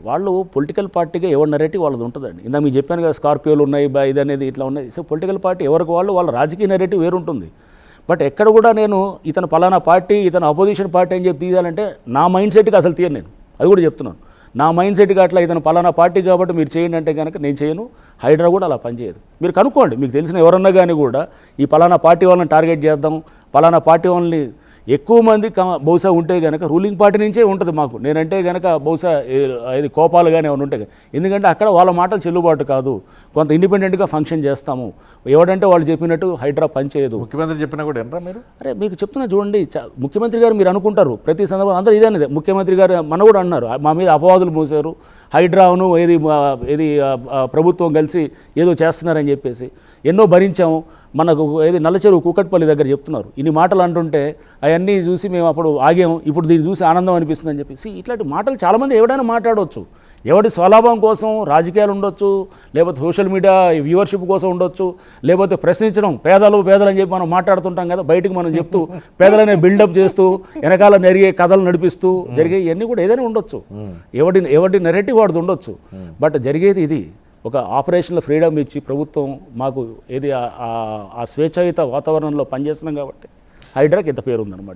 వాళ్ళు పొలిటికల్ పార్టీగా ఎవరి నెరేటివ్ వాళ్ళది ఉంటుందండి. ఇందా మీకు చెప్పాను కదా, స్కార్పియోలు ఉన్నాయి, ఇది అనేది ఇట్లా ఉన్నాయి. సో పొలిటికల్ పార్టీ ఎవరికి వాళ్ళ రాజకీయ నెరేటివ్ వేరుంటుంది. బట్ ఎక్కడ కూడా నేను ఇతను పలానా పార్టీ, ఇతను అపోజిషన్ పార్టీ అని చెప్పి తీయాలంటే నా మైండ్ సెట్కి అసలు తీయను నేను. అది కూడా చెప్తున్నాను. నా మైండ్ సెట్కి అట్లా ఇతను పలానా పార్టీ కాబట్టి మీరు చేయండి అంటే కనుక నేను చేయను. హైడ్రా కూడా అలా పనిచేయదు. మీరు కనుక్కోండి, మీకు తెలిసిన ఎవరన్నా కానీ కూడా ఈ పలానా పార్టీ వాళ్ళని టార్గెట్ చేద్దాం, పలానా పార్టీ వాళ్ళని ఎక్కువ మంది బహుశా ఉంటే కనుక రూలింగ్ పార్టీ నుంచే ఉంటుంది మాకు. నేనంటే కనుక బహుశా ఇది కోపాలు కానీ ఏమైనా ఉంటాయి. ఎందుకంటే అక్కడ వాళ్ళ మాటలు చెల్లుబాటు కాదు, కొంత ఇండిపెండెంట్గా ఫంక్షన్ చేస్తాము. ఎవడంటే వాళ్ళు చెప్పినట్టు హైడ్రా పనిచేయదు. ముఖ్యమంత్రి చెప్పినా కూడా ఏంట్రా మీరు? అరే మీకు చెప్తున్నా చూడండి, ముఖ్యమంత్రి గారు మీరు అనుకుంటారు ప్రతి సందర్భం అందరూ ఇదే అనేది. ముఖ్యమంత్రి గారు మన కూడా అన్నారు, మా మీద అపవాదులు మోసారు, హైడ్రాను ఏది ప్రభుత్వం కలిసి ఏదో చేస్తున్నారని చెప్పేసి ఎన్నో భరించాము. మనకు ఏది నల్లచెరువు కూకట్పల్లి దగ్గర చెప్తున్నారు. ఇన్ని మాటలు అంటుంటే అవన్నీ చూసి మేము అప్పుడు ఆగాము, ఇప్పుడు దీన్ని చూసి ఆనందం అనిపిస్తుంది అని చెప్పేసి ఇట్లాంటి మాటలు చాలామంది ఎవడైనా మాట్లాడవచ్చు. ఎవడి స్వలాభం కోసం రాజకీయాలు ఉండొచ్చు, లేకపోతే సోషల్ మీడియా వ్యూవర్షిప్ కోసం ఉండొచ్చు, లేకపోతే ప్రశ్నించడం పేదలు అని చెప్పి మనం మాట్లాడుతుంటాం కదా, బయటకు మనం చెప్తూ పేదలనే బిల్డప్ చేస్తూ వెనకాల నెరిగే కథలు నడిపిస్తూ జరిగే ఇవన్నీ కూడా ఏదైనా ఉండొచ్చు. ఎవడి నెరేటివ్ వాడిది ఉండొచ్చు. బట్ జరిగేది ఇది, ఒక ఆపరేషన్లో ఫ్రీడమ్ ఇచ్చి ప్రభుత్వం మాకు ఏది ఆ స్వేచ్ఛాయుత వాతావరణంలో పనిచేస్తున్నాం కాబట్టి హైడ్రాకి ఇంత పేరు ఉందన్నమాట.